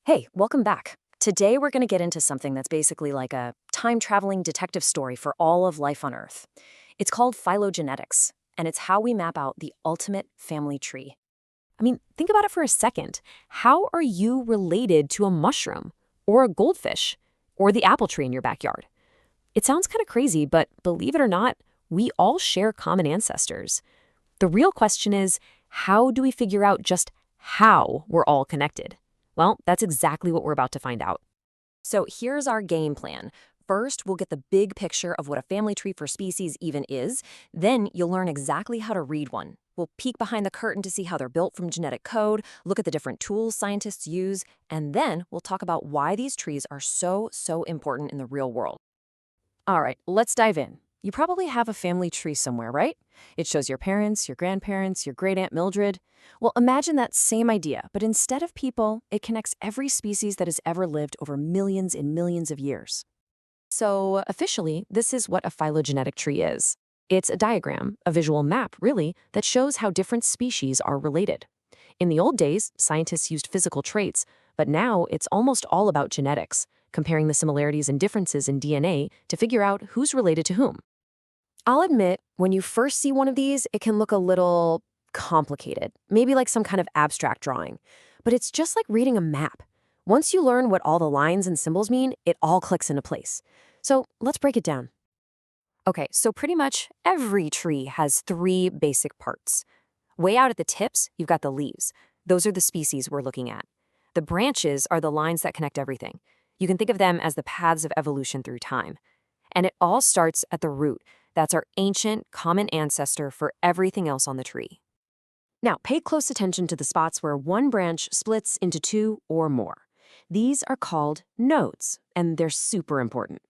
Hey, welcome back. Today we're going to get into something that's basically like a time-traveling detective story for all of life on Earth. It's called phylogenetics, and it's how we map out the ultimate family tree. I mean, think about it for a second. How are you related to a mushroom, or a goldfish, or the apple tree in your backyard? It sounds kind of crazy, but believe it or not, we all share common ancestors. The real question is, how do we figure out just how we're all connected? Well, that's exactly what we're about to find out. So here's our game plan. First, we'll get the big picture of what a family tree for species even is. Then you'll learn exactly how to read one. We'll peek behind the curtain to see how they're built from genetic code, look at the different tools scientists use, and then we'll talk about why these trees are so important in the real world. All right, let's dive in. You probably have a family tree somewhere, right? It shows your parents, your grandparents, your great-aunt Mildred. Well, imagine that same idea, but instead of people, it connects every species that has ever lived over millions and millions of years. So, officially, this is what a phylogenetic tree is. It's a diagram, a visual map, really, that shows how different species are related. In the old days, scientists used physical traits, but now it's almost all about genetics, comparing the similarities and differences in DNA to figure out who's related to whom. I'll admit, when you first see one of these, it can look a little complicated, maybe like some kind of abstract drawing. But it's just like reading a map. Once you learn what all the lines and symbols mean, it all clicks into place. So let's break it down. Okay, so pretty much every tree has three basic parts. Way out at the tips, you've got the leaves. Those are the species we're looking at. The branches are the lines that connect everything. You can think of them as the paths of evolution through time. And it all starts at the root. That's our ancient, common ancestor for everything else on the tree. Now, pay close attention to the spots where one branch splits into two or more. These are called nodes, and they're super important.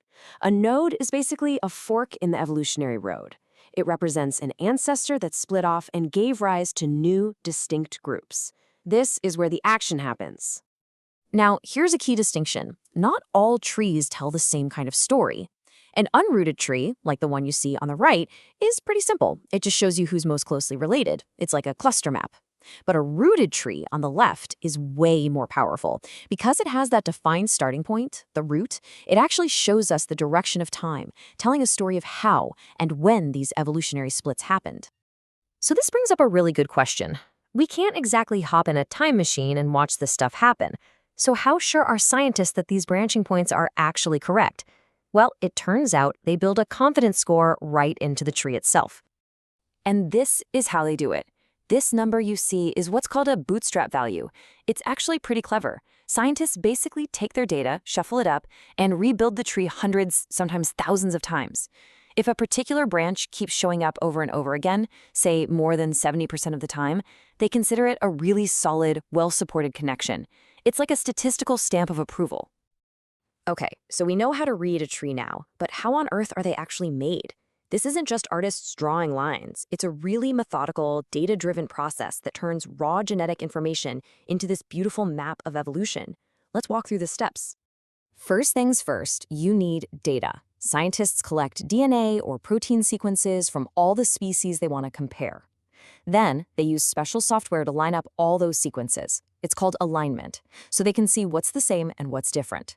A node is basically a fork in the evolutionary road. It represents an ancestor that split off and gave rise to new, distinct groups. This is where the action happens. Now, here's a key distinction. Not all trees tell the same kind of story. An unrooted tree, like the one you see on the right, is pretty simple. It just shows you who's most closely related. It's like a cluster map. But a rooted tree on the left is way more powerful. Because it has that defined starting point, the root, it actually shows us the direction of time, telling a story of how and when these evolutionary splits happened. So this brings up a really good question. We can't exactly hop in a time machine and watch this stuff happen. So how sure are scientists that these branching points are actually correct? Well, it turns out they build a confidence score right into the tree itself. And this is how they do it. This number you see is what's called a bootstrap value. It's actually pretty clever. Scientists basically take their data, shuffle it up, and rebuild the tree hundreds, sometimes thousands of times. If a particular branch keeps showing up over and over again, say more than 70% of the time, they consider it a really solid, well-supported connection. It's like a statistical stamp of approval. Okay, so we know how to read a tree now, but how on earth are they actually made? This isn't just artists drawing lines. It's a really methodical, data-driven process that turns raw genetic information into this beautiful map of evolution. Let's walk through the steps. First things first, you need data. Scientists collect DNA or protein sequences from all the species they want to compare. Then, they use special software to line up all those sequences. It's called alignment, so they can see what's the same and what's different.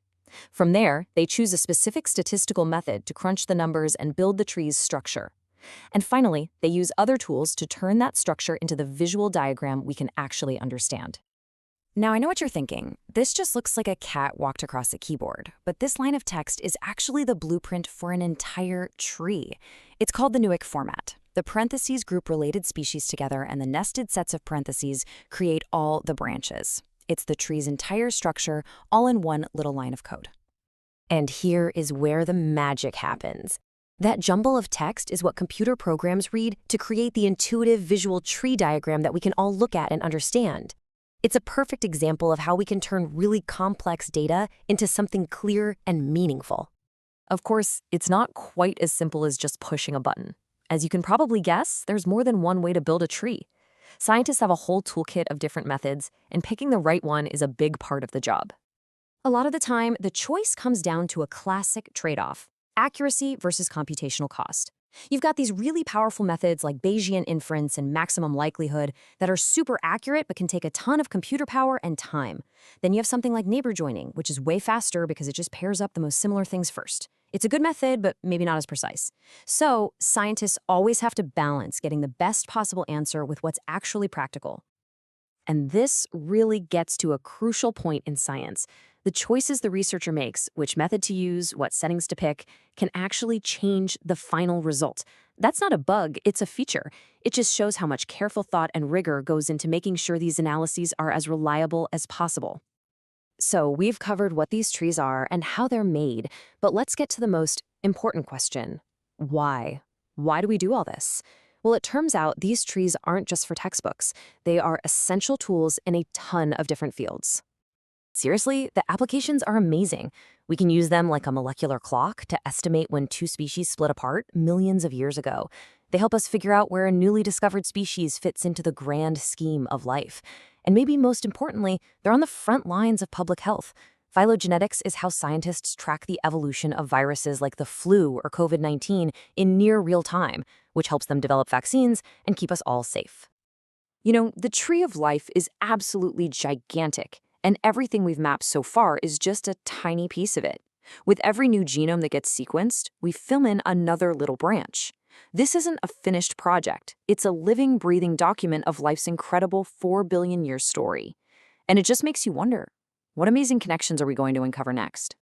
From there, they choose a specific statistical method to crunch the numbers and build the tree's structure. And finally, they use other tools to turn that structure into the visual diagram we can actually understand. Now, I know what you're thinking. This just looks like a cat walked across a keyboard, but this line of text is actually the blueprint for an entire tree. It's called the Newick format. The parentheses group related species together, and the nested sets of parentheses create all the branches. It's the tree's entire structure, all in one little line of code. And here is where the magic happens. That jumble of text is what computer programs read to create the intuitive visual tree diagram that we can all look at and understand. It's a perfect example of how we can turn really complex data into something clear and meaningful. Of course, it's not quite as simple as just pushing a button. As you can probably guess, there's more than one way to build a tree. Scientists have a whole toolkit of different methods, and picking the right one is a big part of the job. A lot of the time, the choice comes down to a classic trade-off: accuracy versus computational cost. You've got these really powerful methods like Bayesian inference and maximum likelihood that are super accurate but can take a ton of computer power and time. Then you have something like neighbor joining, which is way faster because it just pairs up the most similar things first. It's a good method, but maybe not as precise. So, scientists always have to balance getting the best possible answer with what's actually practical. And this really gets to a crucial point in science. The choices the researcher makes, which method to use, what settings to pick, can actually change the final result. That's not a bug, it's a feature. It just shows how much careful thought and rigor goes into making sure these analyses are as reliable as possible. So we've covered what these trees are and how they're made, but let's get to the most important question. Why? Why do we do all this? Well, it turns out these trees aren't just for textbooks. They are essential tools in a ton of different fields. Seriously, the applications are amazing. We can use them like a molecular clock to estimate when two species split apart millions of years ago. They help us figure out where a newly discovered species fits into the grand scheme of life. And maybe most importantly, they're on the front lines of public health. Phylogenetics is how scientists track the evolution of viruses like the flu or COVID-19 in near real time, which helps them develop vaccines and keep us all safe. You know, the tree of life is absolutely gigantic, and everything we've mapped so far is just a tiny piece of it. With every new genome that gets sequenced, we fill in another little branch. This isn't a finished project. It's a living, breathing document of life's incredible 4 billion year story. And it just makes you wonder, what amazing connections are we going to uncover next?